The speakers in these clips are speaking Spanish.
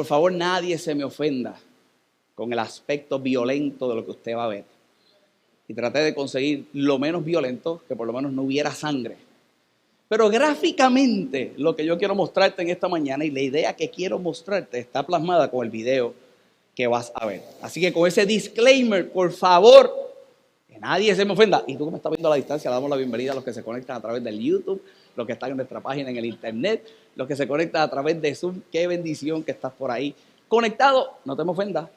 por favor nadie se me ofenda con el aspecto violento de lo que usted va a ver. Y traté de conseguir lo menos violento, que por lo menos no hubiera sangre. Pero gráficamente lo que yo quiero mostrarte en esta mañana y la idea que quiero mostrarte está plasmada con el video que vas a ver. Así que con ese disclaimer, por favor, que nadie se me ofenda. Y tú que me estás viendo a la distancia, le damos la bienvenida a los que se conectan a través del YouTube, los que están en nuestra página en el internet, los que se conectan a través de Zoom. Qué bendición que estás por ahí conectado. No te me ofendas.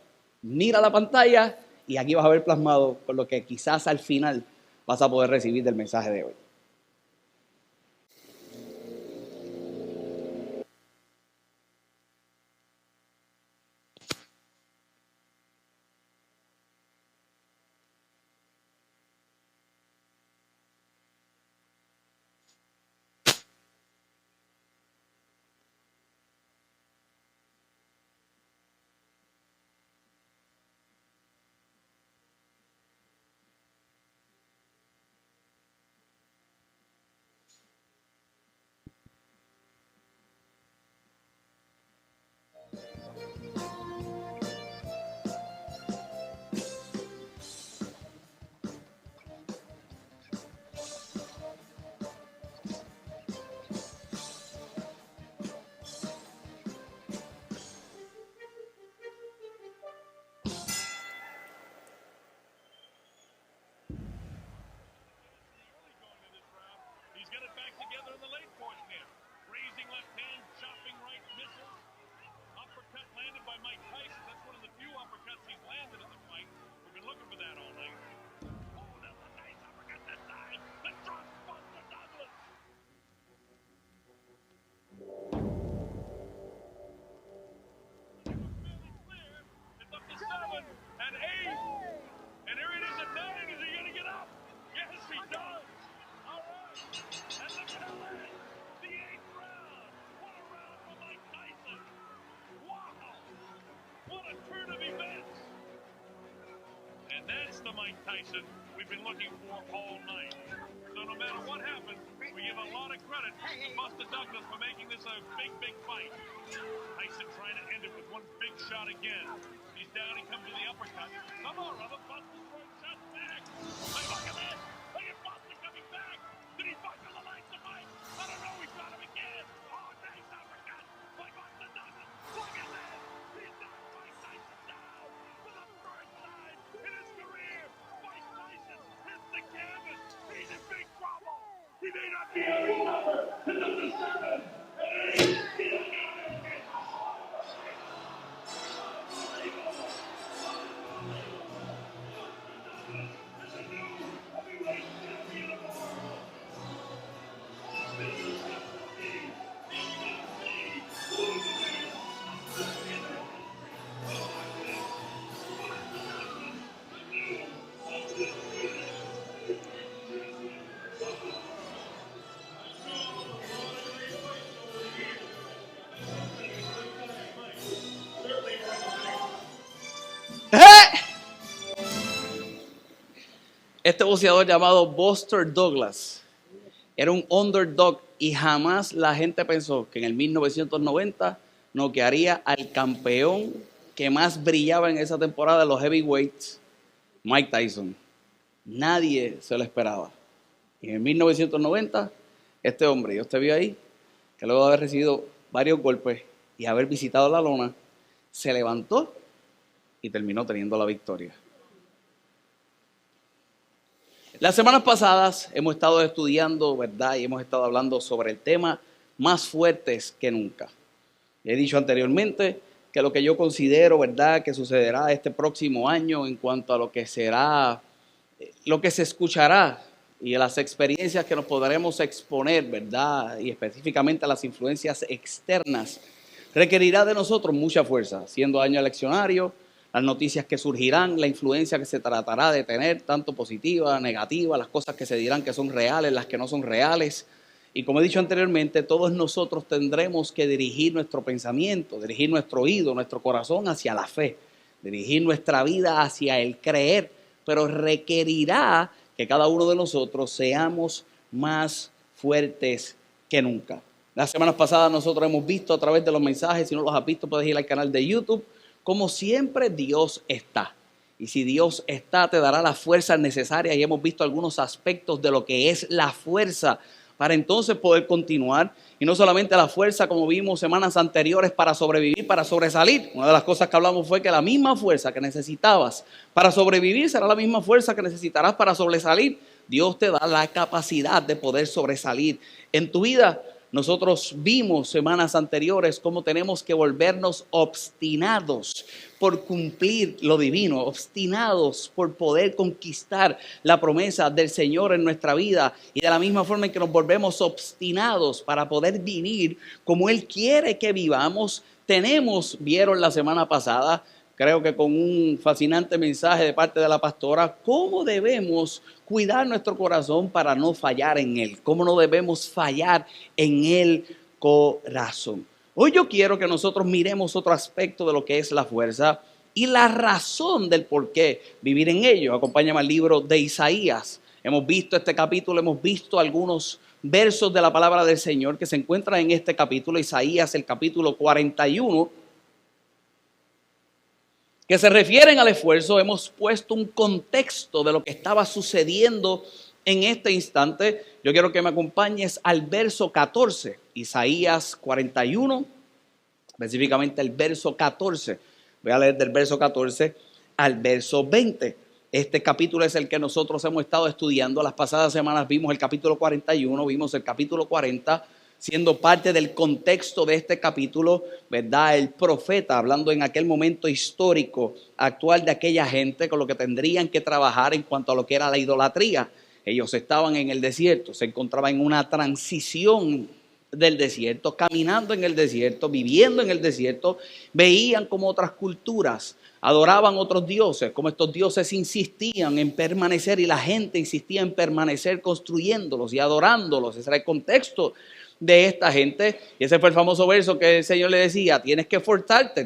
Mira la pantalla y aquí vas a ver plasmado con lo que quizás al final vas a poder recibir del mensaje de hoy. That's the Mike Tyson we've been looking for all night. So no matter what happens, we give a lot of credit to Buster Douglas for making this a big, big fight. Tyson trying to end it with one big shot again. He's down, he comes to the uppercut. Come on, brother, Buster's throwing shots back. Hey, look at this. Look at Buster coming back. Did he fight for the life of Mike? I don't know, he's got him again. Oh, nice uppercut by Buster Douglas. Look at this. He's knocked Mike Tyson down for the first time in his career. Mike Tyson hits the canvas. He's in big trouble. He may not be able to recover to number 7. Este boxeador llamado Buster Douglas era un underdog y jamás la gente pensó que en el 1990 noquearía al campeón que más brillaba en esa temporada de los heavyweights, Mike Tyson. Nadie se lo esperaba. Y en 1990, este hombre, y usted vio ahí, que luego de haber recibido varios golpes y haber visitado la lona, se levantó y terminó teniendo la victoria. Las semanas pasadas hemos estado estudiando, ¿verdad? Y hemos estado hablando sobre el tema más fuertes que nunca. He dicho anteriormente que lo que yo considero, ¿verdad?, que sucederá este próximo año en cuanto a lo que será, lo que se escuchará y las experiencias que nos podremos exponer, ¿verdad?, y específicamente a las influencias externas, requerirá de nosotros mucha fuerza, siendo año eleccionario. Las noticias que surgirán, la influencia que se tratará de tener, tanto positiva, negativa, las cosas que se dirán que son reales, las que no son reales. Y como he dicho anteriormente, todos nosotros tendremos que dirigir nuestro pensamiento, dirigir nuestro oído, nuestro corazón hacia la fe, dirigir nuestra vida hacia el creer, pero requerirá que cada uno de nosotros seamos más fuertes que nunca. Las semanas pasadas nosotros hemos visto a través de los mensajes, si no los has visto puedes ir al canal de YouTube, como siempre Dios está. Y si Dios está, te dará las fuerzas necesarias y hemos visto algunos aspectos de lo que es la fuerza para entonces poder continuar. Y no solamente la fuerza, como vimos semanas anteriores, para sobrevivir, para sobresalir. Una de las cosas que hablamos fue que la misma fuerza que necesitabas para sobrevivir será la misma fuerza que necesitarás para sobresalir. Dios te da la capacidad de poder sobresalir en tu vida. Nosotros vimos semanas anteriores cómo tenemos que volvernos obstinados por cumplir lo divino, obstinados por poder conquistar la promesa del Señor en nuestra vida, y de la misma forma en que nos volvemos obstinados para poder vivir como Él quiere que vivamos. Vieron la semana pasada, creo que con un fascinante mensaje de parte de la pastora, cómo debemos cuidar nuestro corazón para no fallar en Él. Cómo no debemos fallar en el corazón. Hoy yo quiero que nosotros miremos otro aspecto de lo que es la fuerza y la razón del por qué vivir en ello. Acompáñame al libro de Isaías. Hemos visto este capítulo, hemos visto algunos versos de la palabra del Señor que se encuentran en este capítulo, Isaías, el capítulo 41. Que se refieren al esfuerzo. Hemos puesto un contexto de lo que estaba sucediendo en este instante. Yo quiero que me acompañes al verso 14, Isaías 41, específicamente el verso 14. Voy a leer del verso 14 al verso 20. Este capítulo es el que nosotros hemos estado estudiando. Las pasadas semanas vimos el capítulo 41, vimos el capítulo 40, siendo parte del contexto de este capítulo, ¿verdad? El profeta hablando en aquel momento histórico actual de aquella gente con lo que tendrían que trabajar en cuanto a lo que era la idolatría. Ellos estaban en el desierto, se encontraban en una transición del desierto, caminando en el desierto, viviendo en el desierto, veían como otras culturas adoraban otros dioses, como estos dioses insistían en permanecer y la gente insistía en permanecer construyéndolos y adorándolos. Ese era el contexto de esta gente, y ese fue el famoso verso que el Señor le decía: tienes que esforzarte,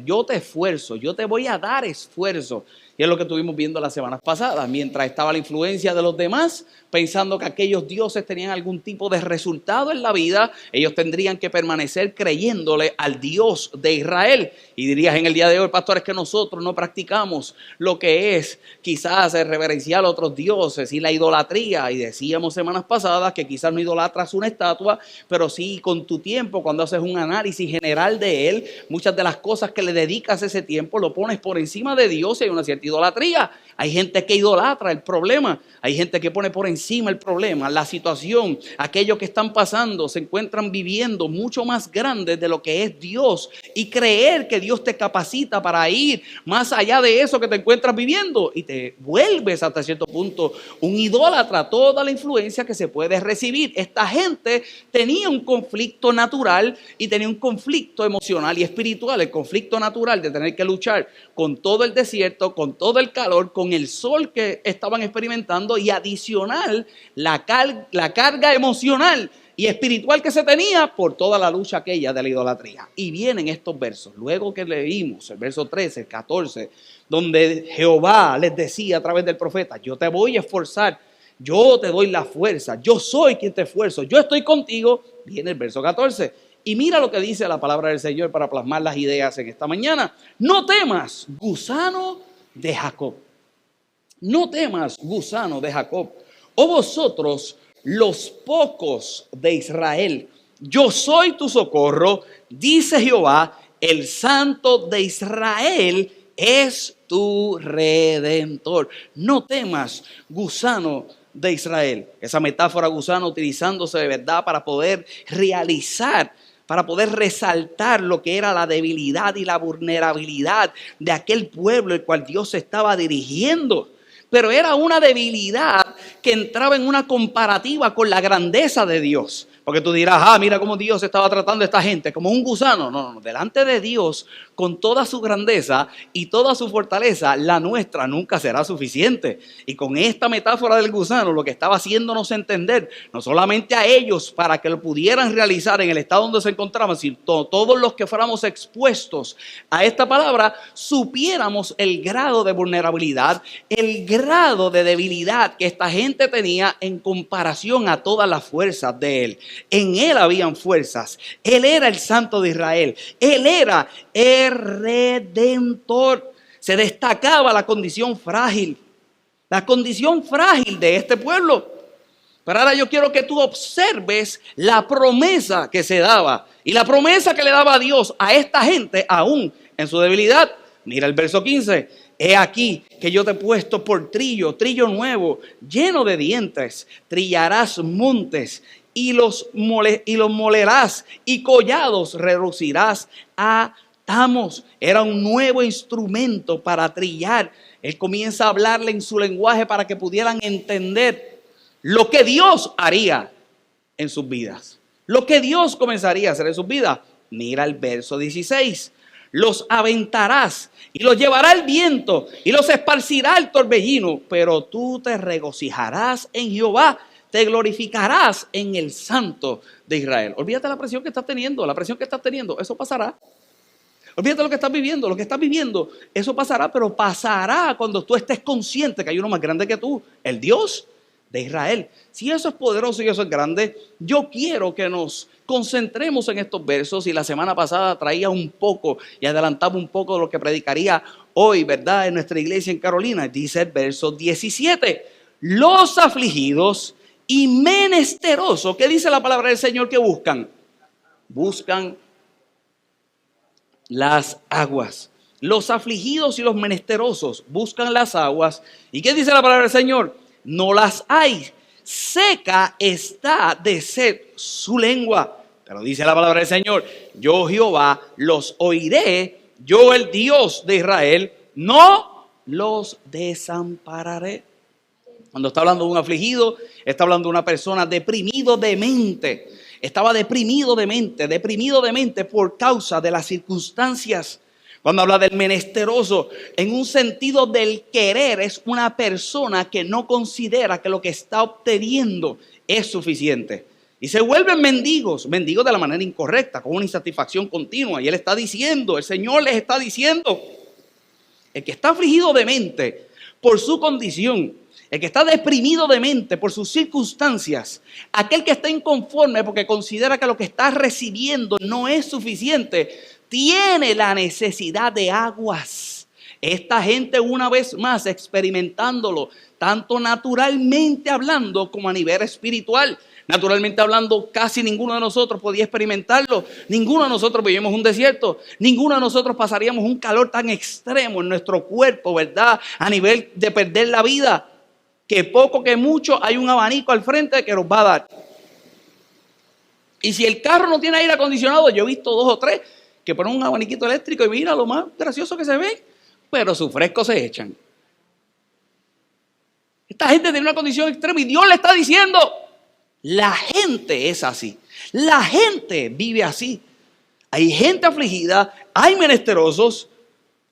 yo te esfuerzo, yo te voy a dar esfuerzo. Y es lo que estuvimos viendo las semanas pasadas, mientras estaba la influencia de los demás, pensando que aquellos dioses tenían algún tipo de resultado en la vida, ellos tendrían que permanecer creyéndole al Dios de Israel. Y dirías en el día de hoy, pastor, es que nosotros no practicamos lo que es quizás el reverenciar a otros dioses y la idolatría. Y decíamos semanas pasadas que quizás no idolatras una estatua, pero sí con tu tiempo, cuando haces un análisis general de él, muchas de las cosas que le dedicas ese tiempo lo pones por encima de Dios y hay una cierta idolatría. Hay gente que idolatra el problema, hay gente que pone por encima el problema, la situación, aquello que están pasando, se encuentran viviendo mucho más grande de lo que es Dios y creer que Dios te capacita para ir más allá de eso que te encuentras viviendo y te vuelves hasta cierto punto un idólatra. Toda la influencia que se puede recibir. Esta gente tenía un conflicto natural y tenía un conflicto emocional y espiritual. El conflicto natural de tener que luchar con todo el desierto, con todo el calor, con el sol que estaban experimentando y adicional la carga emocional y espiritual que se tenía por toda la lucha aquella de la idolatría. Y vienen estos versos, luego que leímos el verso 13, el 14, donde Jehová les decía a través del profeta: yo te voy a esforzar, yo te doy la fuerza, yo soy quien te esfuerzo, yo estoy contigo. Viene el verso 14 y mira lo que dice la palabra del Señor para plasmar las ideas en esta mañana. No temas, gusano de Jacob. No temas, gusano de Jacob, o vosotros los pocos de Israel. Yo soy tu socorro, dice Jehová, el Santo de Israel es tu Redentor. No temas, gusano de Israel. Esa metáfora gusano utilizándose de verdad para poder realizar, para poder resaltar lo que era la debilidad y la vulnerabilidad de aquel pueblo el cual Dios se estaba dirigiendo. Pero era una debilidad que entraba en una comparativa con la grandeza de Dios. Porque tú dirás, mira cómo Dios estaba tratando a esta gente, como un gusano. No, delante de Dios con toda su grandeza y toda su fortaleza, la nuestra nunca será suficiente. Y con esta metáfora del gusano, lo que estaba haciéndonos entender, no solamente a ellos para que lo pudieran realizar en el estado donde se encontraban, sino todos los que fuéramos expuestos a esta palabra, supiéramos el grado de vulnerabilidad, el grado de debilidad que esta gente tenía en comparación a todas las fuerzas de él. En él habían fuerzas. Él era el Santo de Israel. Él era el Redentor. Se destacaba la condición frágil de este pueblo. Pero ahora yo quiero que tú observes la promesa que se daba y la promesa que le daba a Dios a esta gente aún en su debilidad. Mira el verso 15. He aquí que yo te he puesto por trillo nuevo, lleno de dientes. Trillarás montes y los molerás, y collados reducirás a tamos. Era un nuevo instrumento para trillar. Él comienza a hablarle en su lenguaje para que pudieran entender lo que Dios haría en sus vidas. Lo que Dios comenzaría a hacer en sus vidas. Mira el verso 16. Los aventarás y los llevará el viento y los esparcirá el torbellino, pero tú te regocijarás en Jehová, te glorificarás en el Santo de Israel. Olvídate la presión que estás teniendo, eso pasará. Olvídate lo que estás viviendo, eso pasará, pero pasará cuando tú estés consciente que hay uno más grande que tú, el Dios de Israel. Si eso es poderoso y eso es grande, yo quiero que nos concentremos en estos versos. Y la semana pasada traía un poco y adelantaba un poco de lo que predicaría hoy, ¿verdad? En nuestra iglesia en Carolina. Dice el verso 17, los afligidos y menesterosos. ¿Qué dice la palabra del Señor que buscan? Buscan las aguas. Los afligidos y los menesterosos buscan las aguas. ¿Y qué dice la palabra del Señor? No las hay. Seca está de sed su lengua. Pero dice la palabra del Señor, yo Jehová los oiré, yo el Dios de Israel, no los desampararé. Cuando está hablando de un afligido, está hablando de una persona deprimido de mente. Estaba deprimido de mente por causa de las circunstancias. Cuando habla del menesteroso, en un sentido del querer, es una persona que no considera que lo que está obteniendo es suficiente. Y se vuelven mendigos de la manera incorrecta, con una insatisfacción continua. Y él está diciendo, el Señor les está diciendo, el que está afligido de mente por su condición, el que está deprimido de mente por sus circunstancias, aquel que está inconforme porque considera que lo que está recibiendo no es suficiente, tiene la necesidad de aguas. Esta gente, una vez más, experimentándolo, tanto naturalmente hablando como a nivel espiritual. Naturalmente hablando, casi ninguno de nosotros podía experimentarlo. Ninguno de nosotros vivimos un desierto. Ninguno de nosotros pasaríamos un calor tan extremo en nuestro cuerpo, ¿verdad? A nivel de perder la vida. Que poco que mucho hay un abanico al frente que nos va a dar. Y si el carro no tiene aire acondicionado, yo he visto 2 o 3 que ponen un abaniquito eléctrico y mira lo más gracioso que se ve, pero su fresco se echan. Esta gente tiene una condición extrema y Dios le está diciendo, la gente es así, la gente vive así. Hay gente afligida, hay menesterosos,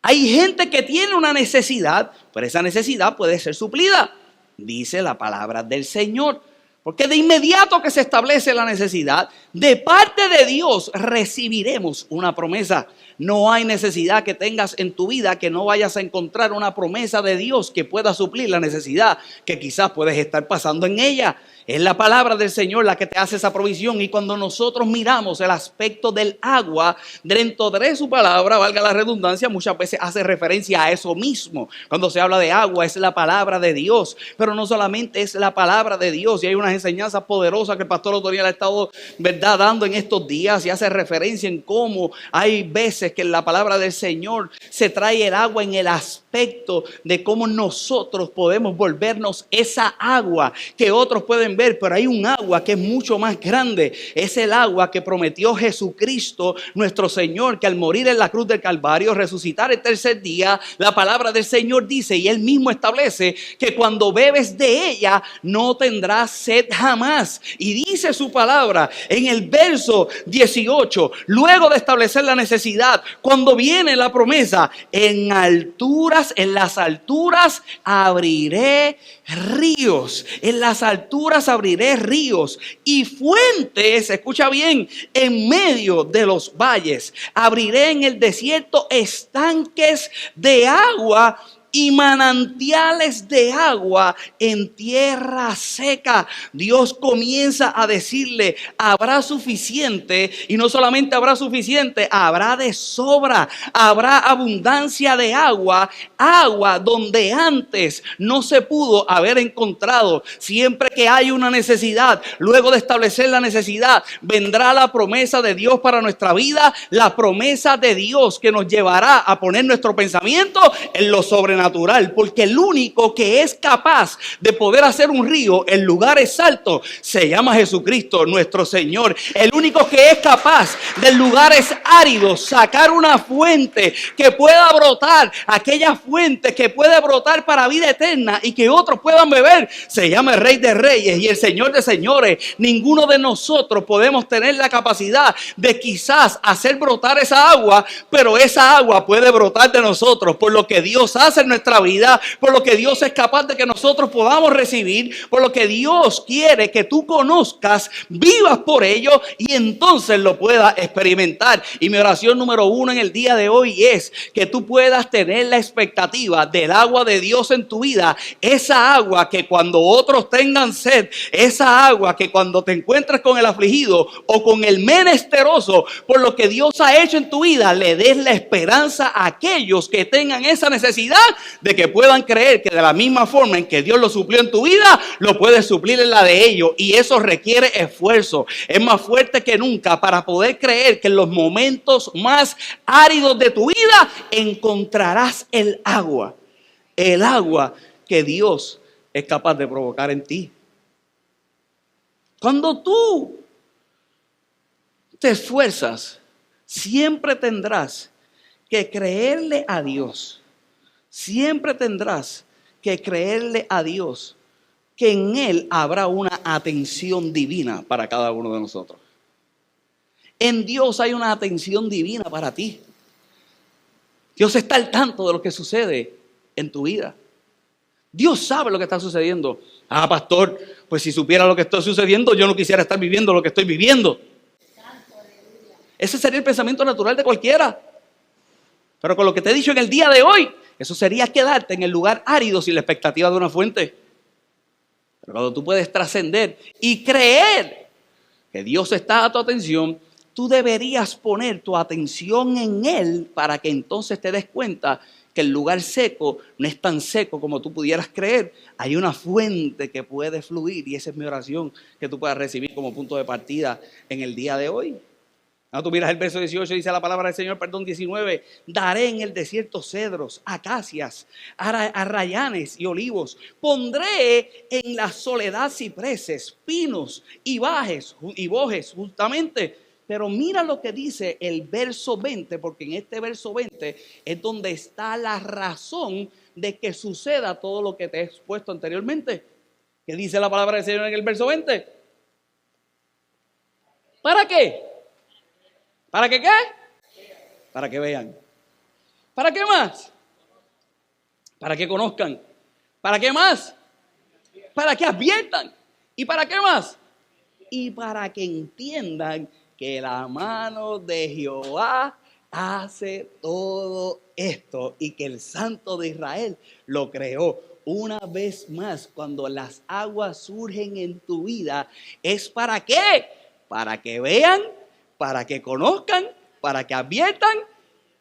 hay gente que tiene una necesidad, pero esa necesidad puede ser suplida, dice la palabra del Señor. Porque de inmediato que se establece la necesidad, de parte de Dios recibiremos una promesa. No hay necesidad que tengas en tu vida que no vayas a encontrar una promesa de Dios que pueda suplir la necesidad que quizás puedes estar pasando en ella. Es la palabra del Señor la que te hace esa provisión. Y cuando nosotros miramos el aspecto del agua, dentro de su palabra, valga la redundancia, muchas veces hace referencia a eso mismo. Cuando se habla de agua, es la palabra de Dios. Pero no solamente es la palabra de Dios. Y hay unas enseñanzas poderosas que el pastor Otoniel ha estado, ¿verdad?, dando en estos días. Y hace referencia en cómo hay veces que en la palabra del Señor se trae el agua en el aspecto de cómo nosotros podemos volvernos esa agua que otros pueden ver, pero hay un agua que es mucho más grande. Es el agua que prometió Jesucristo, nuestro Señor, que al morir en la cruz del Calvario, resucitar el tercer día, la palabra del Señor dice, y Él mismo establece, que cuando bebes de ella no tendrás sed jamás. Y dice su palabra en el verso 18, luego de establecer la necesidad necesidad. Cuando viene la promesa, en las alturas abriré ríos. En las alturas abriré ríos y fuentes, escucha bien, en medio de los valles. Abriré en el desierto estanques de agua y manantiales de agua en tierra seca. Dios comienza a decirle, habrá suficiente, y no solamente habrá suficiente, habrá de sobra, habrá abundancia de agua, agua donde antes no se pudo haber encontrado. Siempre que hay una necesidad, luego de establecer la necesidad, vendrá la promesa de Dios para nuestra vida, la promesa de Dios que nos llevará a poner nuestro pensamiento en lo sobrenatural. Porque el único que es capaz de poder hacer un río en lugares altos se llama Jesucristo, nuestro Señor. El único que es capaz de lugares áridos sacar una fuente que pueda brotar, aquella fuente que puede brotar para vida eterna y que otros puedan beber, se llama el Rey de Reyes y el Señor de Señores. Ninguno de nosotros podemos tener la capacidad de quizás hacer brotar esa agua, pero esa agua puede brotar de nosotros por lo que Dios hace en nuestra vida, por lo que Dios es capaz de que nosotros podamos recibir, por lo que Dios quiere que tú conozcas, vivas por ello y entonces lo puedas experimentar. Y mi oración número 1 en el día de hoy es que tú puedas tener la expectativa del agua de Dios en tu vida, esa agua que cuando otros tengan sed, esa agua que cuando te encuentres con el afligido o con el menesteroso, por lo que Dios ha hecho en tu vida, le des la esperanza a aquellos que tengan esa necesidad de que puedan creer que de la misma forma en que Dios lo suplió en tu vida, lo puede suplir en la de ellos. Y eso requiere esfuerzo. Es más fuerte que nunca para poder creer que en los momentos más áridos de tu vida encontrarás el agua que Dios es capaz de provocar en ti. Cuando tú te esfuerzas, siempre tendrás que creerle a Dios. Siempre tendrás que creerle a Dios que en Él habrá una atención divina para cada uno de nosotros. En Dios hay una atención divina para ti. Dios está al tanto de lo que sucede en tu vida. Dios sabe lo que está sucediendo. Ah, pastor, pues si supiera lo que está sucediendo, yo no quisiera estar viviendo lo que estoy viviendo. Ese sería el pensamiento natural de cualquiera. Pero con lo que te he dicho en el día de hoy, eso sería quedarte en el lugar árido sin la expectativa de una fuente. Pero cuando tú puedes trascender y creer que Dios está a tu atención, tú deberías poner tu atención en Él para que entonces te des cuenta que el lugar seco no es tan seco como tú pudieras creer. Hay una fuente que puede fluir y esa es mi oración que tú puedas recibir como punto de partida en el día de hoy. No, tú miras el verso 18, dice la palabra del Señor, 19, daré en el desierto cedros, acacias, arrayanes y olivos. Pondré en la soledad cipreses, pinos y bojes justamente. Pero mira lo que dice el verso 20, porque en este verso 20 es donde está la razón de que suceda todo lo que te he expuesto anteriormente. ¿Qué dice la palabra del Señor en el verso 20? ¿Para qué? ¿Para qué qué? Para que vean. ¿Para qué más? Para que conozcan. ¿Para qué más? Para que adviertan. ¿Y para qué más? Y para que entiendan que la mano de Jehová hace todo esto y que el Santo de Israel lo creó. Una vez más, cuando las aguas surgen en tu vida, ¿es para qué? Para que vean, para que conozcan, para que adviertan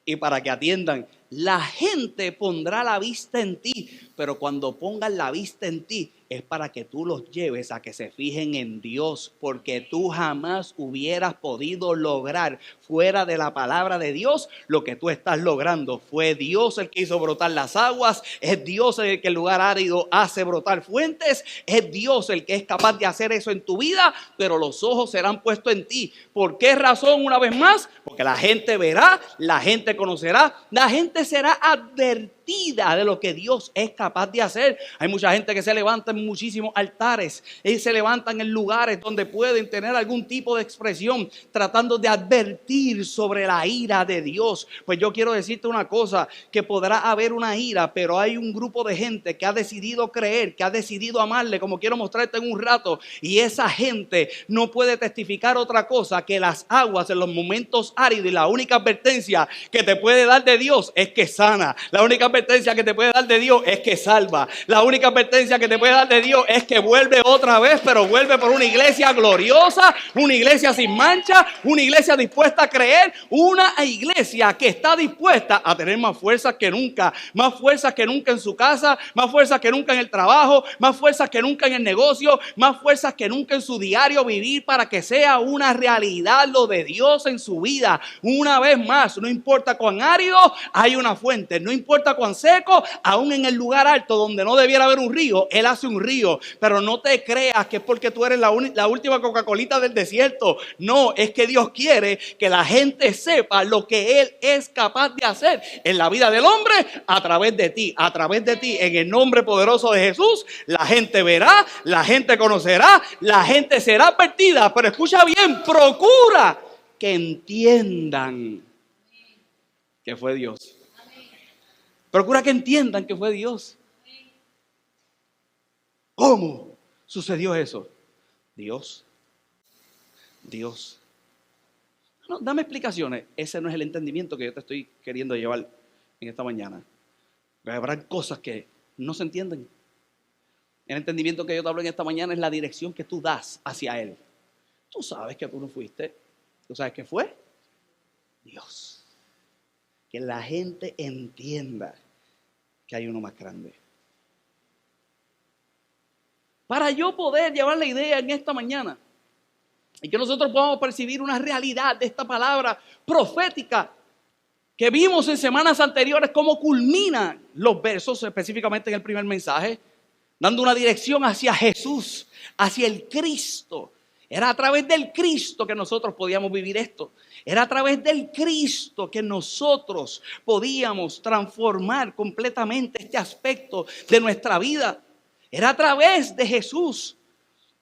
y para que atiendan. La gente pondrá la vista en ti, pero cuando pongan la vista en ti es para que tú los lleves a que se fijen en Dios, porque tú jamás hubieras podido lograr fuera de la palabra de Dios lo que tú estás logrando. Fue Dios el que hizo brotar las aguas, es Dios el que en lugar árido hace brotar fuentes, es Dios el que es capaz de hacer eso en tu vida, pero los ojos serán puestos en ti. ¿Por qué razón una vez más? Porque la gente verá, la gente conocerá, la gente será advertida advertida de lo que Dios es capaz de hacer. Hay mucha gente que se levanta en muchísimos altares y se levantan en lugares donde pueden tener algún tipo de expresión tratando de advertir sobre la ira de Dios. Pues yo quiero decirte una cosa, que podrá haber una ira, pero hay un grupo de gente que ha decidido creer, que ha decidido amarle, como quiero mostrarte en un rato, y esa gente no puede testificar otra cosa que las aguas en los momentos áridos, y la única advertencia que te puede dar de Dios es que sana, la única advertencia que te puede dar de Dios es que salva, la única advertencia que te puede dar de Dios es que vuelve otra vez, pero vuelve por una iglesia gloriosa, una iglesia sin mancha, una iglesia dispuesta a creer, una iglesia que está dispuesta a tener más fuerzas que nunca en su casa, más fuerzas que nunca en el trabajo, más fuerzas que nunca en el negocio, más fuerzas que nunca en su diario vivir, para que sea una realidad lo de Dios en su vida. Una vez más, no importa cuán árido, hay una fuente, no importa cuán seco, aún en el lugar alto donde no debiera haber un río, Él hace un río. Pero no te creas que es porque tú eres la última Coca-Colita del desierto. No, es que Dios quiere que la gente sepa lo que Él es capaz de hacer en la vida del hombre a través de ti, en el nombre poderoso de Jesús. La gente verá, la gente conocerá, la gente será advertida. Pero escucha bien, procura que entiendan que fue Dios. Procura que entiendan que fue Dios. ¿Cómo sucedió eso? Dios. No, dame explicaciones. Ese no es el entendimiento que yo te estoy queriendo llevar en esta mañana. Habrá cosas que no se entienden. El entendimiento que yo te hablo en esta mañana es la dirección que tú das hacia Él. Tú sabes que tú no fuiste. ¿Tú sabes qué fue? Dios. Que la gente entienda que hay uno más grande. Para yo poder llevar la idea en esta mañana y que nosotros podamos percibir una realidad de esta palabra profética que vimos en semanas anteriores, cómo culminan los versos, específicamente en el primer mensaje, dando una dirección hacia Jesús, hacia el Cristo. Era a través del Cristo que nosotros podíamos vivir esto. Era a través del Cristo que nosotros podíamos transformar completamente este aspecto de nuestra vida. Era a través de Jesús.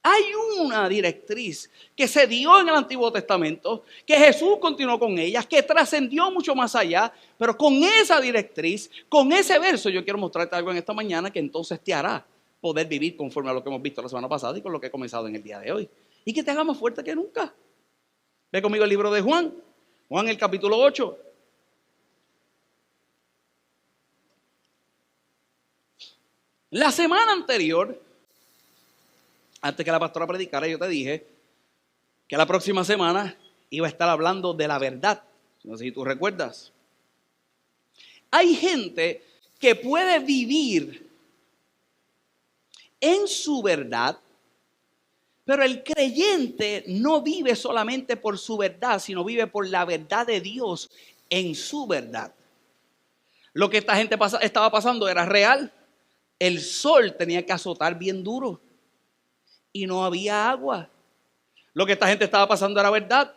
Hay una directriz que se dio en el Antiguo Testamento, que Jesús continuó con ella, que trascendió mucho más allá, pero con esa directriz, con ese verso, yo quiero mostrarte algo en esta mañana que entonces te hará poder vivir conforme a lo que hemos visto la semana pasada y con lo que he comenzado en el día de hoy. Y que te haga más fuerte que nunca. Ve conmigo el libro de Juan, el capítulo 8. La semana anterior, antes que la pastora predicara, yo te dije que la próxima semana iba a estar hablando de la verdad. No sé si tú recuerdas. Hay gente que puede vivir en su verdad, pero el creyente no vive solamente por su verdad, sino vive por la verdad de Dios en su verdad. Lo que esta gente estaba pasando era real. El sol tenía que azotar bien duro y no había agua. Lo que esta gente estaba pasando era verdad.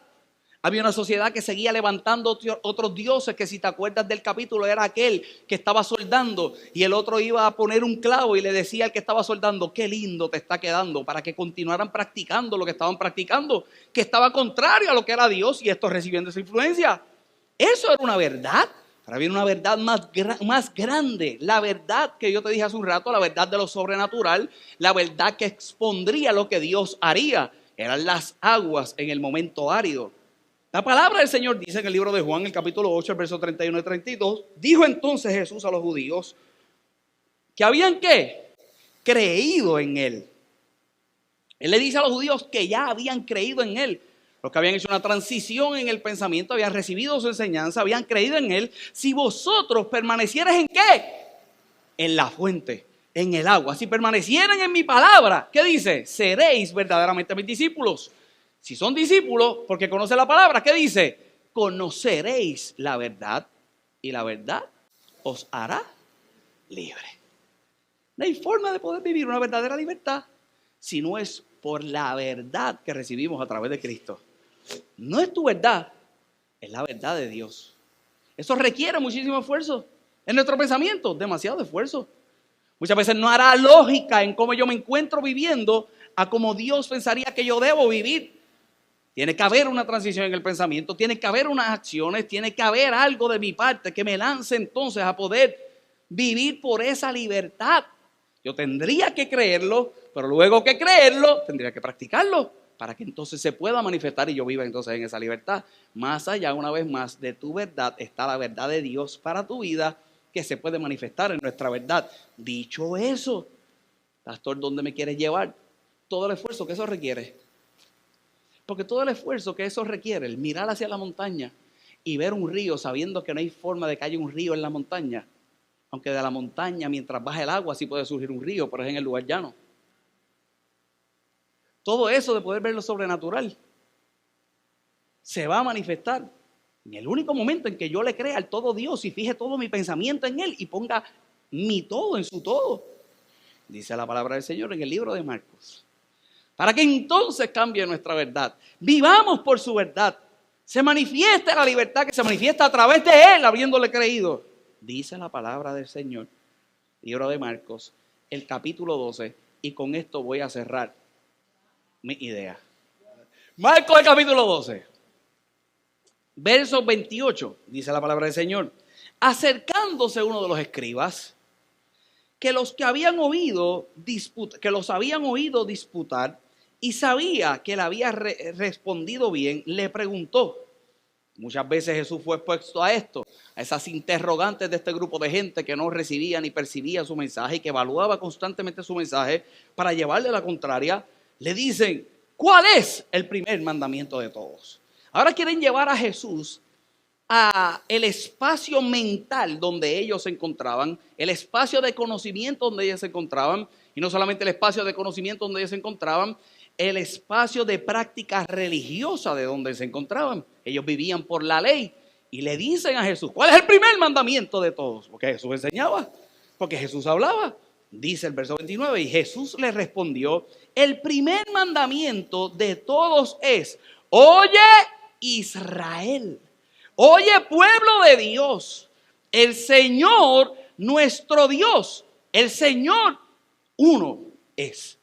Había una sociedad que seguía levantando otros dioses, que si te acuerdas del capítulo era aquel que estaba soldando y el otro iba a poner un clavo y le decía al que estaba soldando: qué lindo te está quedando, para que continuaran practicando lo que estaban practicando, que estaba contrario a lo que era Dios, y estos recibiendo esa influencia. Eso era una verdad. Ahora viene una verdad más grande, la verdad que yo te dije hace un rato, la verdad de lo sobrenatural, la verdad que expondría lo que Dios haría. Eran las aguas en el momento árido. La palabra del Señor dice en el libro de Juan, el capítulo 8, el verso 31 y 32, dijo entonces Jesús a los judíos que habían ¿qué? Creído en Él. Él le dice a los judíos que ya habían creído en Él. Los que habían hecho una transición en el pensamiento, habían recibido su enseñanza, habían creído en Él. Si vosotros permanecierais ¿en qué? En la fuente, en el agua. Si permanecieran en mi palabra, ¿qué dice? Seréis verdaderamente mis discípulos. Si son discípulos, porque conocen la palabra, ¿qué dice? Conoceréis la verdad y la verdad os hará libre. No hay forma de poder vivir una verdadera libertad si no es por la verdad que recibimos a través de Cristo. No es tu verdad, es la verdad de Dios. Eso requiere muchísimo esfuerzo. En nuestro pensamiento, demasiado esfuerzo. Muchas veces no hará lógica en cómo yo me encuentro viviendo a cómo Dios pensaría que yo debo vivir. Tiene que haber una transición en el pensamiento, tiene que haber unas acciones, tiene que haber algo de mi parte que me lance entonces a poder vivir por esa libertad. Yo tendría que creerlo, pero luego que creerlo, tendría que practicarlo para que entonces se pueda manifestar y yo viva entonces en esa libertad. Más allá, una vez más, de tu verdad está la verdad de Dios para tu vida, que se puede manifestar en nuestra verdad. Dicho eso, pastor, ¿dónde me quieres llevar? Todo el esfuerzo que eso requiere. Porque todo el esfuerzo que eso requiere, el mirar hacia la montaña y ver un río sabiendo que no hay forma de que haya un río en la montaña, aunque de la montaña mientras baja el agua sí puede surgir un río, pero es en el lugar llano. Todo eso de poder ver lo sobrenatural se va a manifestar en el único momento en que yo le crea al todo Dios y fije todo mi pensamiento en Él y ponga mi todo en su todo. Dice la palabra del Señor en el libro de Marcos. Para que entonces cambie nuestra verdad. Vivamos por su verdad. Se manifieste la libertad que se manifiesta a través de Él, habiéndole creído. Dice la palabra del Señor. Libro de Marcos, el capítulo 12. Y con esto voy a cerrar mi idea. Marcos, el capítulo 12. Verso 28. Dice la palabra del Señor. Acercándose uno de los escribas, que los habían oído disputar, y sabía que le había respondido bien, le preguntó. Muchas veces Jesús fue expuesto a esto, a esas interrogantes de este grupo de gente que no recibía ni percibía su mensaje y que evaluaba constantemente su mensaje para llevarle la contraria. Le dicen, ¿cuál es el primer mandamiento de todos? Ahora quieren llevar a Jesús a el espacio mental donde ellos se encontraban, el espacio de conocimiento donde ellos se encontraban, y no solamente el espacio de conocimiento donde ellos se encontraban, el espacio de práctica religiosa de donde se encontraban. Ellos vivían por la ley y le dicen a Jesús, ¿cuál es el primer mandamiento de todos? Porque Jesús enseñaba, porque Jesús hablaba. Dice el verso 29, y Jesús le respondió, el primer mandamiento de todos es, oye Israel, oye pueblo de Dios, el Señor nuestro Dios, el Señor uno es.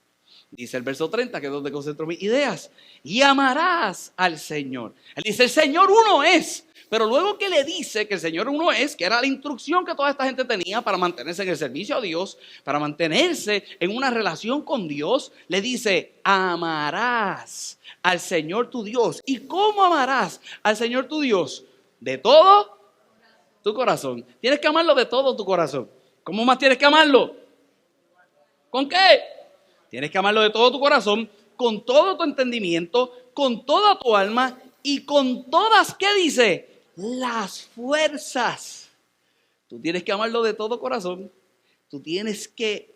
Dice el verso 30, que es donde concentro mis ideas. Y amarás al Señor. Él dice, el Señor uno es. Pero luego que le dice que el Señor uno es, que era la instrucción que toda esta gente tenía para mantenerse en el servicio a Dios, para mantenerse en una relación con Dios, le dice, amarás al Señor tu Dios. ¿Y cómo amarás al Señor tu Dios? De todo tu corazón. Tienes que amarlo de todo tu corazón. ¿Cómo más tienes que amarlo? ¿Con qué? Tienes que amarlo de todo tu corazón, con todo tu entendimiento, con toda tu alma y con todas, ¿qué dice? Las fuerzas. Tú tienes que amarlo de todo corazón. Tú tienes que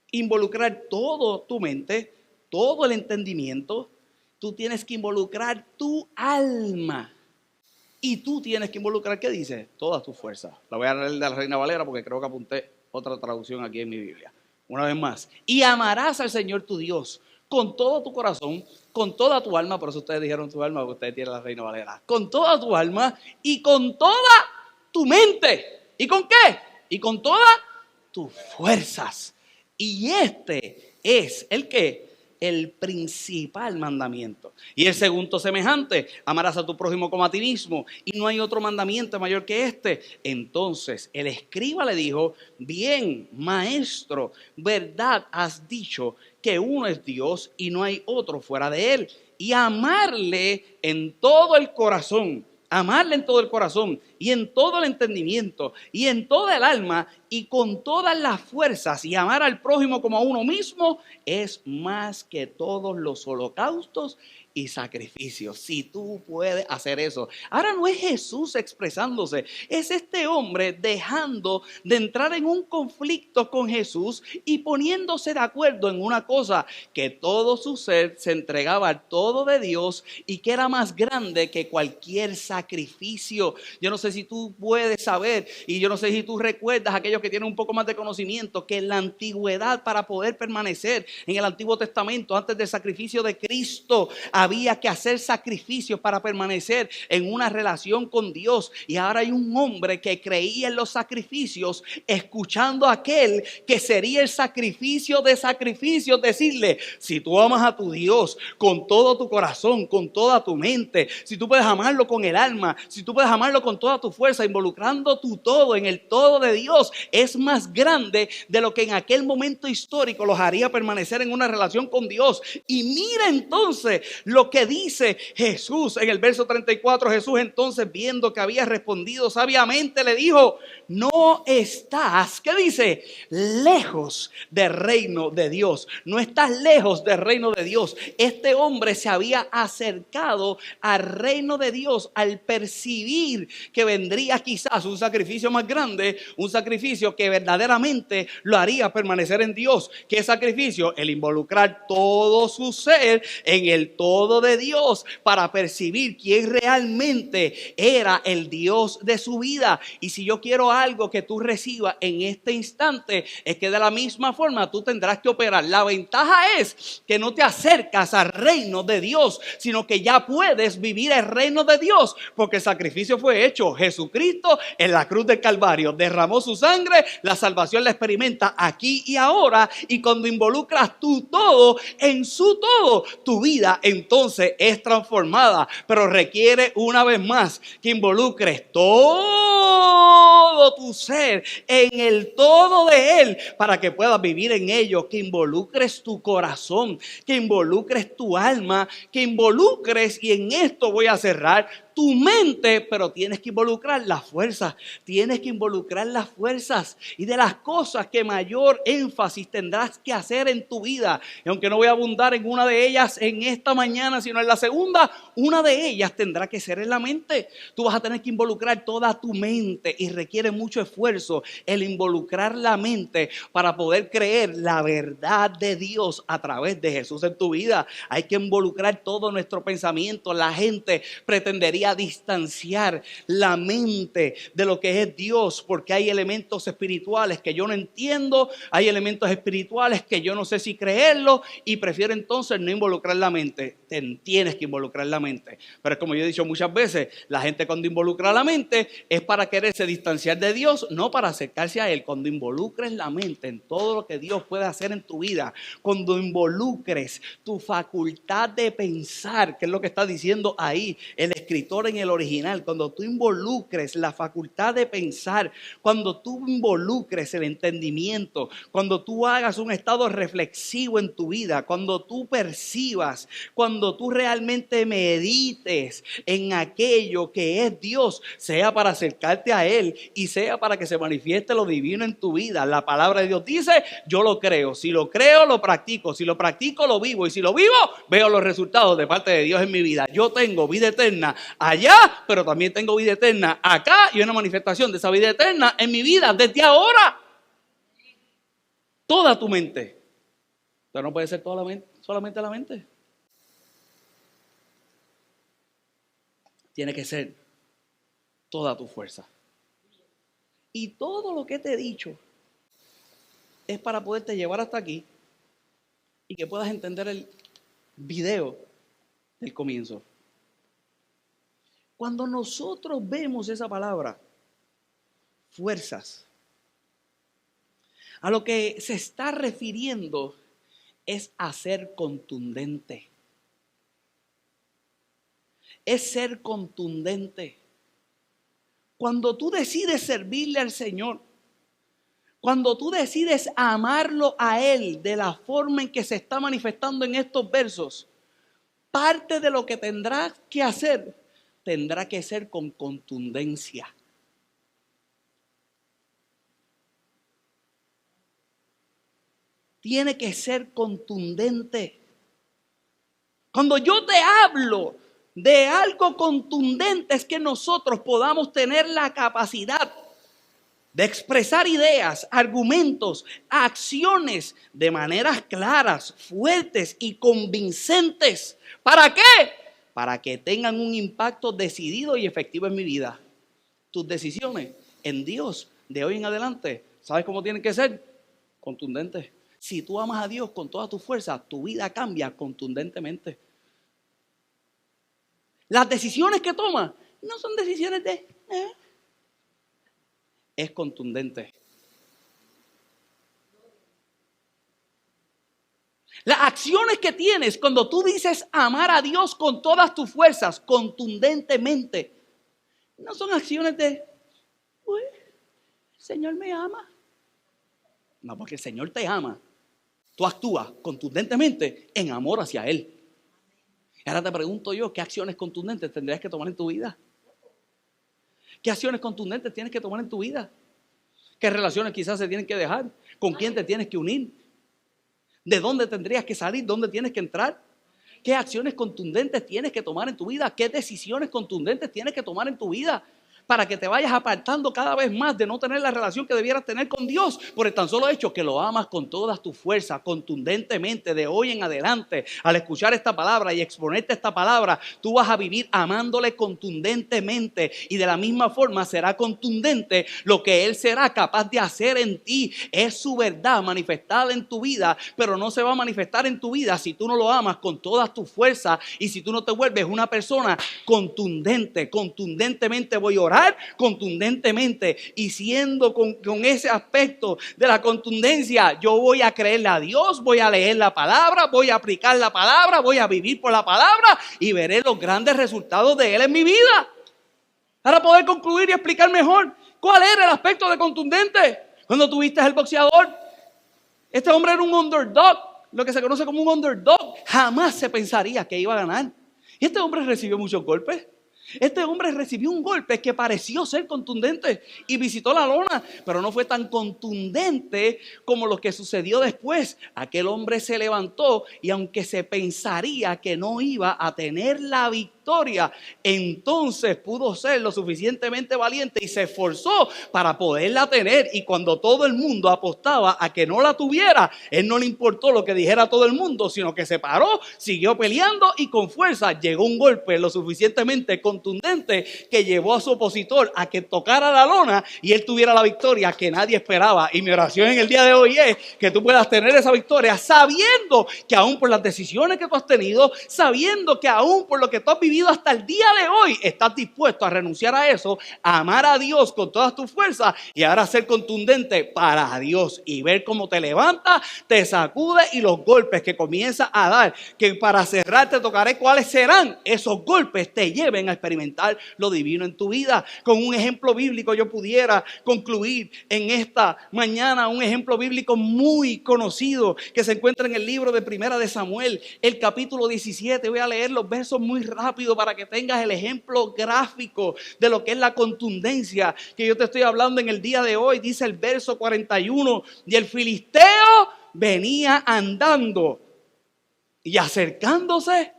involucrar todo tu mente, todo el entendimiento. Tú tienes que involucrar tu alma. Y tú tienes que involucrar, ¿qué dice? Todas tus fuerzas. La voy a leer de la Reina Valera porque creo que apunté otra traducción aquí en mi Biblia. Una vez más, y amarás al Señor tu Dios con todo tu corazón, con toda tu alma, por eso ustedes dijeron tu alma, porque ustedes tienen la Reina Valera, con toda tu alma y con toda tu mente. ¿Y con qué? Y con todas tus fuerzas. Y este es el ¿qué? El principal mandamiento. Y el segundo semejante, amarás a tu prójimo como a ti mismo, y no hay otro mandamiento mayor que este. Entonces el escriba le dijo, bien, maestro, verdad has dicho que uno es Dios y no hay otro fuera de él. Y amarle en todo el corazón, amarle en todo el corazón y en todo el entendimiento y en toda el alma y con todas las fuerzas, y amar al prójimo como a uno mismo es más que todos los holocaustos y sacrificios. Si tú puedes hacer eso. Ahora no es Jesús expresándose, es este hombre dejando de entrar en un conflicto con Jesús y poniéndose de acuerdo en una cosa, que todo su ser se entregaba al todo de Dios y que era más grande que cualquier sacrificio. Yo no sé si tú puedes saber, y yo no sé si tú recuerdas, aquellos que tienen un poco más de conocimiento, que en la antigüedad, para poder permanecer en el Antiguo Testamento antes del sacrificio de Cristo, había que hacer sacrificios para permanecer en una relación con Dios. Y ahora hay un hombre que creía en los sacrificios, escuchando a aquel que sería el sacrificio de sacrificios, decirle: si tú amas a tu Dios con todo tu corazón, con toda tu mente, si tú puedes amarlo con el alma, si tú puedes amarlo con toda tu fuerza, involucrando tu todo en el todo de Dios, es más grande de lo que en aquel momento histórico los haría permanecer en una relación con Dios. Y mira entonces lo que dice Jesús en el verso 34. Jesús entonces, viendo que había respondido sabiamente, le dijo: no estás, ¿qué dice? Lejos del reino de Dios. No estás lejos del reino de Dios. Este hombre se había acercado al reino de Dios al percibir que vendría quizás un sacrificio más grande, un sacrificio que verdaderamente lo haría permanecer en Dios. ¿Qué sacrificio? El involucrar todo su ser en el todo de Dios para percibir quién realmente era el Dios de su vida. Y si yo quiero algo que tú recibas en este instante, es que de la misma forma tú tendrás que operar. La ventaja es que no te acercas al reino de Dios, sino que ya puedes vivir el reino de Dios, porque el sacrificio fue hecho. Jesucristo en la cruz del Calvario derramó su sangre, la salvación la experimenta aquí y ahora, y cuando involucras tu todo en su todo, tu vida entonces es transformada, pero requiere una vez más que involucres todo tu ser en el todo de Él para que puedas vivir en ello, que involucres tu corazón, que involucres tu alma, que involucres, y en esto voy a cerrar, tu mente, pero tienes que involucrar las fuerzas, tienes que involucrar las fuerzas, y de las cosas que mayor énfasis tendrás que hacer en tu vida, y aunque no voy a abundar en una de ellas en esta mañana, sino en la segunda, una de ellas tendrá que ser en la mente. Tú vas a tener que involucrar toda tu mente, y requiere mucho esfuerzo el involucrar la mente para poder creer la verdad de Dios a través de Jesús en tu vida. Hay que involucrar todo nuestro pensamiento. La gente pretendería distanciar la mente de lo que es Dios, porque hay elementos espirituales que yo no entiendo, hay elementos espirituales que yo no sé si creerlo, y prefiero entonces no involucrar la mente. Tienes que involucrar la mente, pero como yo he dicho muchas veces, la gente cuando involucra la mente es para quererse distanciar de Dios, no para acercarse a Él. Cuando involucres la mente en todo lo que Dios puede hacer en tu vida, cuando involucres tu facultad de pensar, que es lo que está diciendo ahí el escritor en el original, cuando tú involucres la facultad de pensar, cuando tú involucres el entendimiento, cuando tú hagas un estado reflexivo en tu vida, cuando tú percibas, cuando tú realmente medites en aquello que es Dios, sea para acercarte a Él y sea para que se manifieste lo divino en tu vida. La palabra de Dios dice: yo lo creo, si lo creo lo practico, si lo practico lo vivo, y si lo vivo veo los resultados de parte de Dios en mi vida. Yo tengo vida eterna allá, pero también tengo vida eterna acá, y una manifestación de esa vida eterna en mi vida desde ahora. Toda tu mente, pero no puede ser toda la mente, solamente la mente. Tiene que ser toda tu fuerza. Y todo lo que te he dicho es para poderte llevar hasta aquí y que puedas entender el video del comienzo. Cuando nosotros vemos esa palabra, fuerzas, a lo que se está refiriendo es a ser contundente. Es ser contundente. Cuando tú decides servirle al Señor, cuando tú decides amarlo a Él de la forma en que se está manifestando en estos versos, parte de lo que tendrás que hacer tendrá que ser con contundencia. Tiene que ser contundente. Cuando yo te hablo de algo contundente, es que nosotros podamos tener la capacidad de expresar ideas, argumentos, acciones de maneras claras, fuertes y convincentes. ¿Para qué? Para que tengan un impacto decidido y efectivo en mi vida. Tus decisiones en Dios de hoy en adelante, ¿sabes cómo tienen que ser? Contundentes. Si tú amas a Dios con toda tu fuerza, tu vida cambia contundentemente. Las decisiones que toma no son decisiones de... Es contundente. Las acciones que tienes cuando tú dices amar a Dios con todas tus fuerzas, contundentemente, no son acciones de, uy, el Señor me ama. No, porque el Señor te ama. Tú actúas contundentemente en amor hacia Él. Y ahora te pregunto yo, ¿qué acciones contundentes tendrías que tomar en tu vida? ¿Qué acciones contundentes tienes que tomar en tu vida? ¿Qué relaciones quizás se tienen que dejar? ¿Con quién te tienes que unir? ¿De dónde tendrías que salir? ¿Dónde tienes que entrar? ¿Qué acciones contundentes tienes que tomar en tu vida? ¿Qué decisiones contundentes tienes que tomar en tu vida? Para que te vayas apartando cada vez más de no tener la relación que debieras tener con Dios por el tan solo hecho que lo amas con todas tus fuerzas, contundentemente, de hoy en adelante. Al escuchar esta palabra y exponerte esta palabra, tú vas a vivir amándole contundentemente, y de la misma forma será contundente lo que Él será capaz de hacer en ti. Es su verdad manifestada en tu vida, pero no se va a manifestar en tu vida si tú no lo amas con todas tus fuerzas y si tú no te vuelves una persona contundente. Contundentemente voy a orar, contundentemente, y siendo con ese aspecto de la contundencia, yo voy a creerle a Dios, voy a leer la palabra, voy a aplicar la palabra, voy a vivir por la palabra y veré los grandes resultados de Él en mi vida. Para poder concluir y explicar mejor cuál era el aspecto de contundente. Cuando tuviste el boxeador, este hombre era un underdog, lo que se conoce como un underdog. Jamás se pensaría que iba a ganar. Y este hombre recibió muchos golpes. Este hombre recibió un golpe que pareció ser contundente y visitó la lona, pero no fue tan contundente como lo que sucedió después. Aquel hombre se levantó y aunque se pensaría que no iba a tener la victoria, entonces pudo ser lo suficientemente valiente y se esforzó para poderla tener. Y cuando todo el mundo apostaba a que no la tuviera, él no le importó lo que dijera todo el mundo, sino que se paró, siguió peleando y con fuerza llegó un golpe lo suficientemente contundente que llevó a su opositor a que tocara la lona y él tuviera la victoria que nadie esperaba. Y mi oración en el día de hoy es que tú puedas tener esa victoria sabiendo que aún por las decisiones que tú has tenido, sabiendo que aún por lo que tú has vivido hasta el día de hoy, estás dispuesto a renunciar a eso, a amar a Dios con todas tus fuerzas y ahora ser contundente para Dios y ver cómo te levanta, te sacude y los golpes que comienza a dar, que para cerrar te tocaré cuáles serán, esos golpes te lleven a experimentar lo divino en tu vida. Con un ejemplo bíblico yo pudiera concluir en esta mañana, un ejemplo bíblico muy conocido que se encuentra en el libro de Primera de Samuel, el capítulo 17. Voy a leer los versos muy rápido para que tengas el ejemplo gráfico de lo que es la contundencia que yo te estoy hablando en el día de hoy. Dice el verso 41: y el filisteo venía andando y acercándose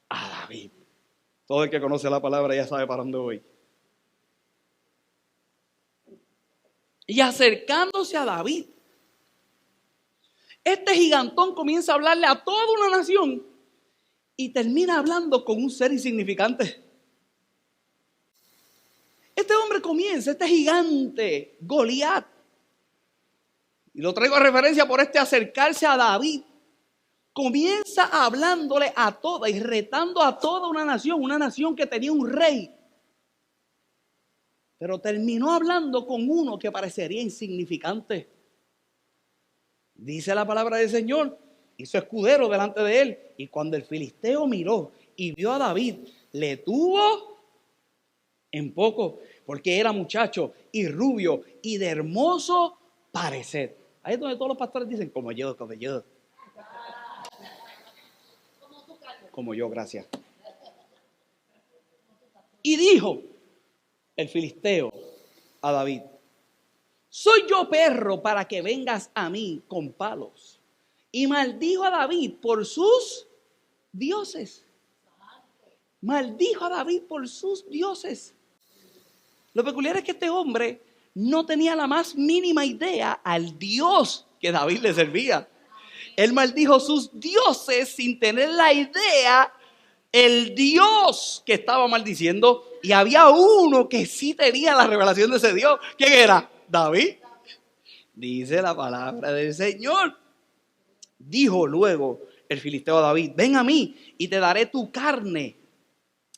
a David. Todo el que conoce la palabra ya sabe para dónde voy. Y acercándose a David, este gigantón comienza a hablarle a toda una nación y termina hablando con un ser insignificante. Este hombre comienza, este gigante, Goliat, y lo traigo a referencia por este acercarse a David, comienza hablándole a toda y retando a toda una nación que tenía un rey. Pero terminó hablando con uno que parecería insignificante. Dice la palabra del Señor, hizo escudero delante de él. Y cuando el filisteo miró y vio a David, le tuvo en poco, porque era muchacho y rubio y de hermoso parecer. Ahí es donde todos los pastores dicen, como yo. Como yo, gracias. Y dijo el filisteo a David: ¿soy yo perro para que vengas a mí con palos? Y maldijo a David por sus dioses. Maldijo a David por sus dioses. Lo peculiar es que este hombre no tenía la más mínima idea al Dios que David le servía. Él maldijo sus dioses sin tener la idea el Dios que estaba maldiciendo. Y había uno que sí tenía la revelación de ese Dios. ¿Quién era? David. Dice la palabra del Señor. Dijo luego el filisteo a David: ven a mí y te daré tu carne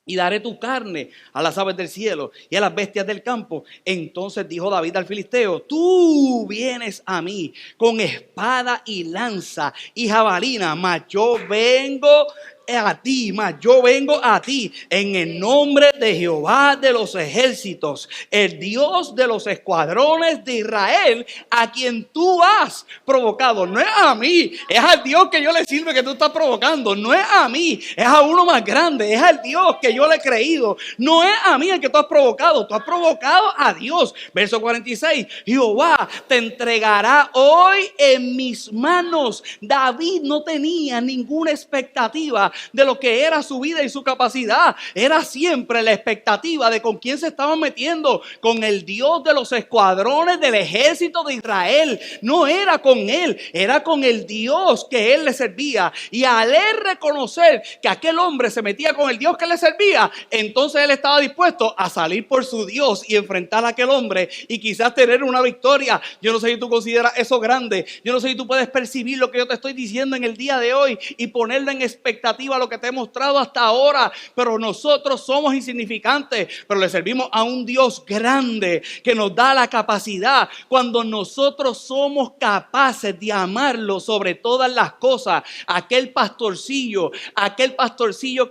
y daré tu carne a las aves del cielo y a las bestias del campo. Entonces dijo David al filisteo: tú vienes a mí con espada y lanza y jabalina, mas yo vengo a ti en el nombre de Jehová de los ejércitos, el Dios de los escuadrones de Israel, a quien tú has provocado. No es a mí, es al Dios que yo le sirve que tú estás provocando. No es a mí, es a uno más grande, es al Dios que yo le he creído. No es a mí el que tú has provocado a Dios. Verso 46, Jehová te entregará hoy en mis manos. David no tenía ninguna expectativa de lo que era su vida y su capacidad. Era siempre la expectativa de con quién se estaban metiendo, con el Dios de los escuadrones del ejército de Israel. No era con él, era con el Dios que él le servía. Y al él reconocer que aquel hombre se metía con el Dios que le servía, entonces él estaba dispuesto a salir por su Dios y enfrentar a aquel hombre y quizás tener una victoria. Yo no sé si tú consideras eso grande. Yo no sé si tú puedes percibir lo que yo te estoy diciendo en el día de hoy y ponerlo en expectativa a lo que te he mostrado hasta ahora. Pero nosotros somos insignificantes, pero le servimos a un Dios grande que nos da la capacidad. Cuando nosotros somos capaces de amarlo sobre todas las cosas, aquel pastorcillo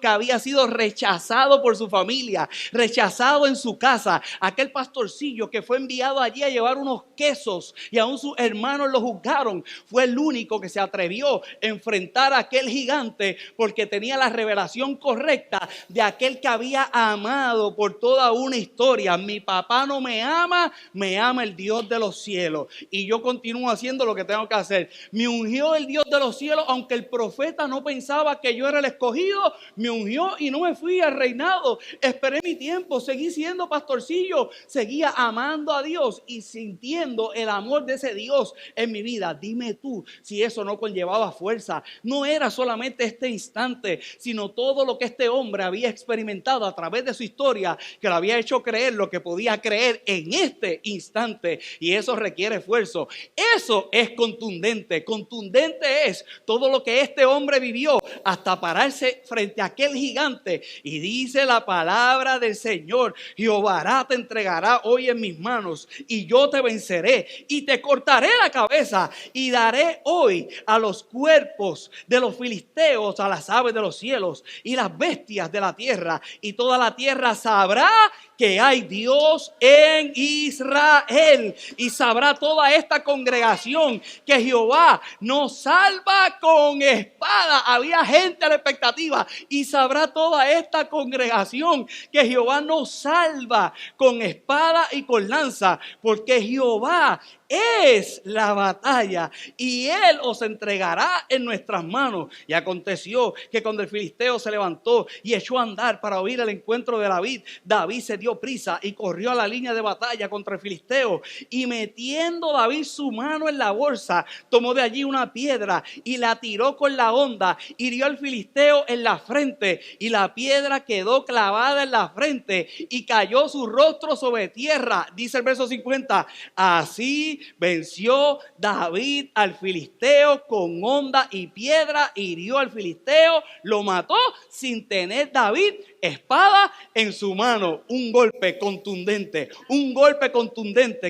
que había sido rechazado por su familia, rechazado en su casa, aquel pastorcillo que fue enviado allí a llevar unos quesos y aún sus hermanos lo juzgaron, fue el único que se atrevió a enfrentar a aquel gigante porque tenía la revelación correcta de aquel que había amado por toda una historia. Mi papá no me ama, me ama el Dios de los cielos y yo continúo haciendo lo que tengo que hacer. Me ungió el Dios de los cielos, aunque el profeta no pensaba que yo era el escogido, me ungió y no me fui al reinado. Esperé mi tiempo, seguí siendo pastorcillo, seguía amando a Dios y sintiendo el amor de ese Dios en mi vida. Dime tú si eso no conllevaba fuerza. No era solamente este instante, sino todo lo que este hombre había experimentado a través de su historia, que lo había hecho creer lo que podía creer en este instante, y eso requiere esfuerzo. Eso es contundente. Contundente es todo lo que este hombre vivió hasta pararse frente a aquel gigante. Y dice la palabra del Señor: Jehová te entregará hoy en mis manos y yo te venceré y te cortaré la cabeza y daré hoy a los cuerpos de los filisteos, a las aves de los cielos y las bestias de la tierra, y toda la tierra sabrá que hay Dios en Israel, y sabrá toda esta congregación que Jehová nos salva con espada. Había gente a la expectativa, y sabrá toda esta congregación que Jehová nos salva con espada y con lanza, porque Jehová es la batalla y él os entregará en nuestras manos. Y aconteció que cuando el filisteo se levantó y echó a andar para huir al encuentro de David, David se dio prisa y corrió a la línea de batalla contra el filisteo, y metiendo David su mano en la bolsa, tomó de allí una piedra y la tiró con la honda, hirió al filisteo en la frente, y la piedra quedó clavada en la frente y cayó su rostro sobre tierra. Dice el verso 50, así venció David al filisteo con honda y piedra, hirió al filisteo, lo mató sin tener David espada en su mano. Un golpe contundente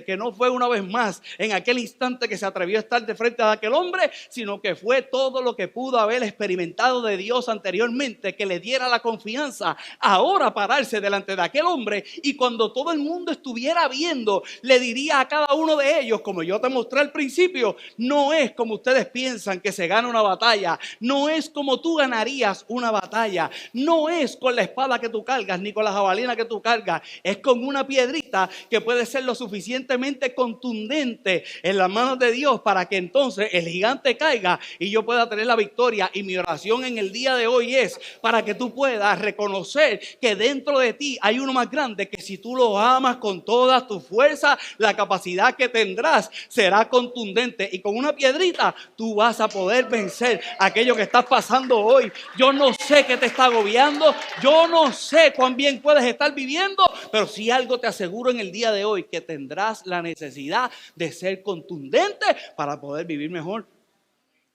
que no fue una vez más en aquel instante que se atrevió a estar de frente a aquel hombre, sino que fue todo lo que pudo haber experimentado de Dios anteriormente, que le diera la confianza ahora pararse delante de aquel hombre, y cuando todo el mundo estuviera viendo, le diría a cada uno de ellos, como yo te mostré al principio: no es como ustedes piensan que se gana una batalla, no es como tú ganarías una batalla, no es con la espada que tú cargas ni con la jabalina que tú cargas, es con una piedrita que puede ser lo suficientemente contundente en las manos de Dios para que entonces el gigante caiga y yo pueda tener la victoria. Y mi oración en el día de hoy es para que tú puedas reconocer que dentro de ti hay uno más grande, que si tú lo amas con toda tu fuerza, la capacidad que tendrás será contundente, y con una piedrita tú vas a poder vencer aquello que estás pasando hoy. Yo no sé qué te está agobiando, yo no sé cuán bien puedes estar viviendo, pero si algo te aseguro en el día de hoy, que tendrás la necesidad de ser contundente para poder vivir mejor.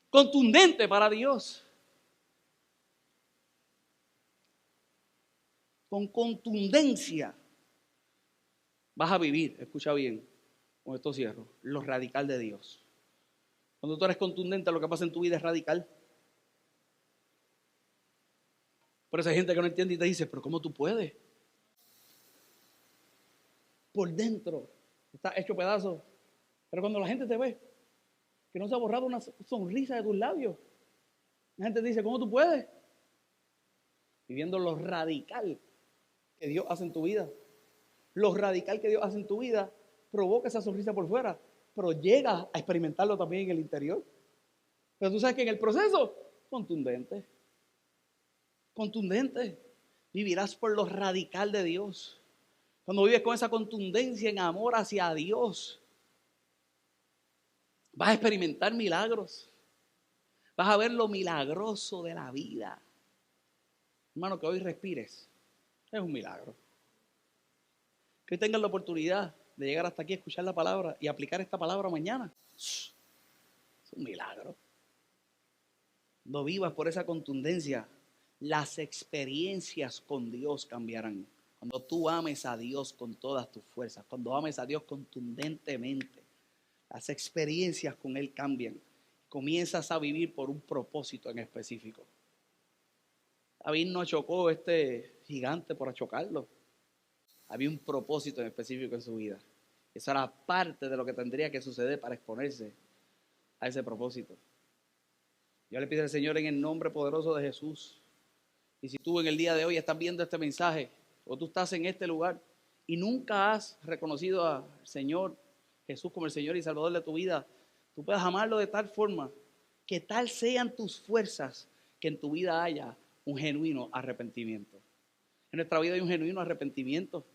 Contundente para Dios. con contundencia, vas a vivir, escucha bien, con esto cierro, lo radical de Dios. Cuando tú eres contundente, lo que pasa en tu vida es radical. Por eso hay gente que no entiende y te dice, pero ¿cómo tú puedes? Por dentro está hecho pedazos. Pero cuando la gente te ve, que no se ha borrado una sonrisa de tus labios, la gente te dice, ¿cómo tú puedes? Viviendo lo radical que Dios hace en tu vida. Lo radical que Dios hace en tu vida provoca esa sonrisa por fuera, pero llegas a experimentarlo también en el interior. Pero tú sabes que en el proceso, contundente, vivirás por lo radical de Dios. Cuando vives con esa contundencia en amor hacia Dios, vas a experimentar milagros. Vas a ver lo milagroso de la vida. Hermano, que hoy respires es un milagro. Que hoy tengas la oportunidad de llegar hasta aquí, escuchar la palabra y aplicar esta palabra mañana. Es un milagro. No vivas por esa contundencia. Las experiencias con Dios cambiarán. Cuando tú ames a Dios con todas tus fuerzas, cuando ames a Dios contundentemente, las experiencias con Él cambian. Comienzas a vivir por un propósito en específico. David no chocó este gigante por chocarlo. Había un propósito en específico en su vida. Eso era parte de lo que tendría que suceder para exponerse a ese propósito. Yo le pido al Señor en el nombre poderoso de Jesús. Y si tú en el día de hoy estás viendo este mensaje, o tú estás en este lugar y nunca has reconocido al Señor Jesús como el Señor y Salvador de tu vida, tú puedes amarlo de tal forma que tal sean tus fuerzas que en tu vida haya un genuino arrepentimiento. En nuestra vida hay un genuino arrepentimiento.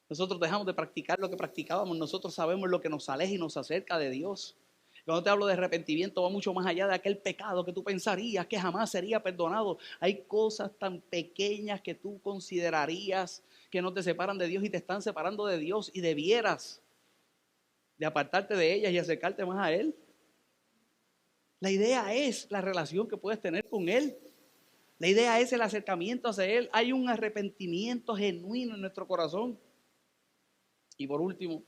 Nosotros dejamos de practicar lo que practicábamos. Nosotros sabemos lo que nos aleja y nos acerca de Dios. Cuando te hablo de arrepentimiento, va mucho más allá de aquel pecado que tú pensarías que jamás sería perdonado. Hay cosas tan pequeñas que tú considerarías que no te separan de Dios y te están separando de Dios, y debieras de apartarte de ellas y acercarte más a Él. La idea es la relación que puedes tener con Él. La idea es el acercamiento hacia Él. Hay un arrepentimiento genuino en nuestro corazón. Y por último,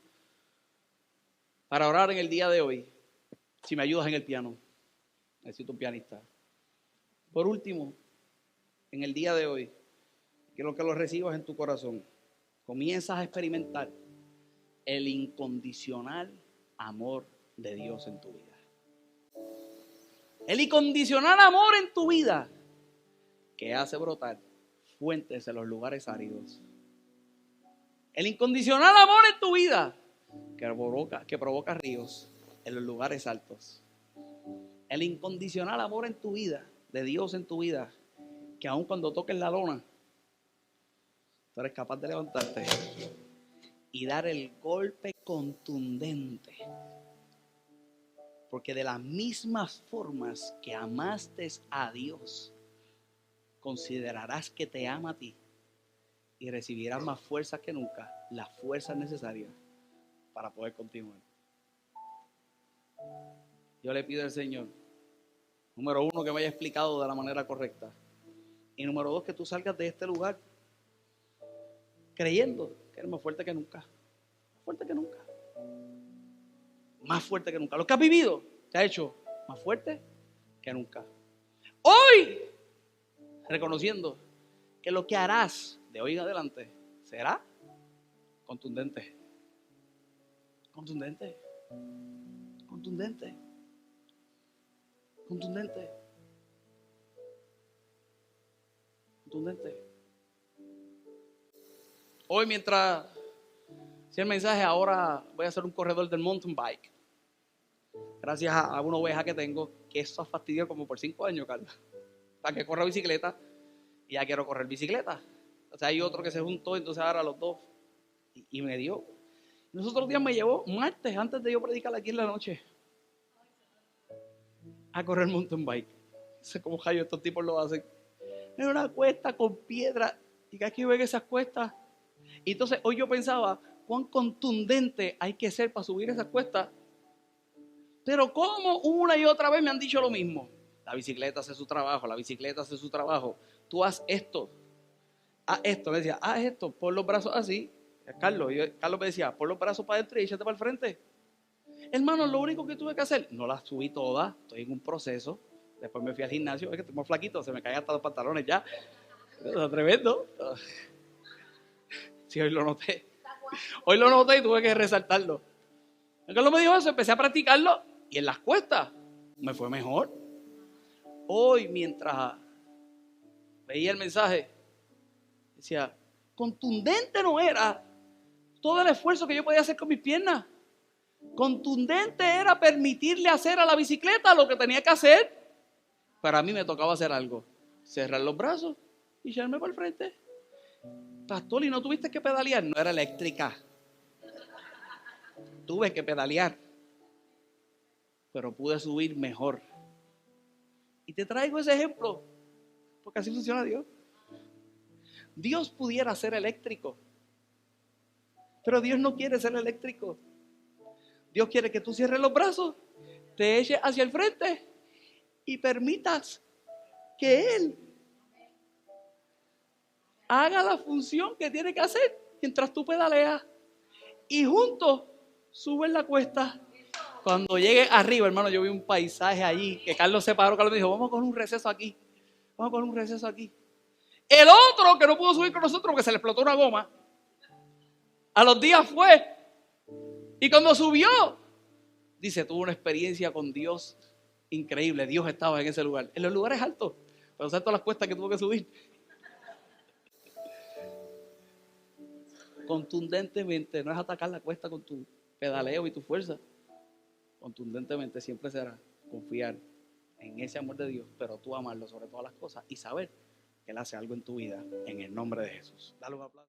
para orar en el día de hoy, si me ayudas en el piano, necesito un pianista. Por último, en el día de hoy, quiero que lo recibas en tu corazón. Comienzas a experimentar el incondicional amor de Dios en tu vida. El incondicional amor en tu vida que hace brotar fuentes en los lugares áridos. El incondicional amor en tu vida que provoca ríos en los lugares altos. El incondicional amor en tu vida, de Dios en tu vida, que aun cuando toques la lona, tú eres capaz de levantarte y dar el golpe contundente. Porque de las mismas formas que amaste a Dios, considerarás que te ama a ti y recibirás más fuerza que nunca, las fuerzas necesarias para poder continuar. Yo le pido al Señor, número uno, que me haya explicado de la manera correcta, y número dos, que tú salgas de este lugar creyendo que eres más fuerte que nunca, más fuerte que nunca, más fuerte que nunca. Lo que has vivido te ha hecho más fuerte que nunca. Hoy, reconociendo que lo que harás de hoy en adelante será contundente. Contundente. Contundente. Contundente. Contundente. Hoy, mientras hacía el mensaje, ahora voy a hacer un corredor del mountain bike. Gracias a una oveja que tengo, que eso ha fastidiado como por 5 años, Carla. Para que corra bicicleta, y ya quiero correr bicicleta. O sea, hay otro que se juntó, entonces ahora los dos. Y me dio. Los otros días me llevó, martes, antes de yo predicar aquí en la noche, a correr mountain bike. No sé cómo rayos estos tipos lo hacen. Es una cuesta con piedra. Y que aquí ven esas cuestas. Y entonces hoy yo pensaba, cuán contundente hay que ser para subir esas cuestas. Pero como una y otra vez me han dicho lo mismo. La bicicleta hace su trabajo, la bicicleta hace su trabajo. Tú haz esto. haz esto. Me decía, haz esto, pon los brazos así. Carlos me decía, pon los brazos para adentro y échate para el frente. Hermano, lo único que tuve que hacer, no las subí todas, estoy en un proceso. Después me fui al gimnasio, es que estoy más flaquito, se me caen hasta los pantalones ya. Está tremendo. Sí, hoy lo noté. Hoy lo noté y tuve que resaltarlo. Carlos me dijo eso, empecé a practicarlo y en las cuestas me fue mejor. Hoy, mientras veía el mensaje, decía, contundente no era todo el esfuerzo que yo podía hacer con mis piernas. Contundente era permitirle hacer a la bicicleta lo que tenía que hacer. Pero a mí me tocaba hacer algo. Cerrar los brazos y echarme para el frente. Pastor, ¿y no tuviste que pedalear? No era eléctrica. Tuve que pedalear. Pero pude subir mejor. Y te traigo ese ejemplo. Porque así funciona Dios. Dios pudiera ser eléctrico. Pero Dios no quiere ser eléctrico. Dios quiere que tú cierres los brazos, te eches hacia el frente y permitas que Él haga la función que tiene que hacer mientras tú pedaleas. Y juntos suben la cuesta. Cuando llegue arriba, hermano, yo vi un paisaje allí que Carlos se paró. Carlos me dijo, vamos con un receso aquí. Vamos con un receso aquí. El otro que no pudo subir con nosotros porque se le explotó una goma, a los días fue. Y cuando subió, dice, tuvo una experiencia con Dios increíble. Dios estaba en ese lugar. En los lugares altos. Pero ¿sabes todas las cuestas que tuvo que subir? Contundentemente, no es atacar la cuesta con tu pedaleo y tu fuerza. Contundentemente siempre será confiar en ese amor de Dios, pero tú amarlo sobre todas las cosas y saber que Él hace algo en tu vida en el nombre de Jesús. Dale un aplauso.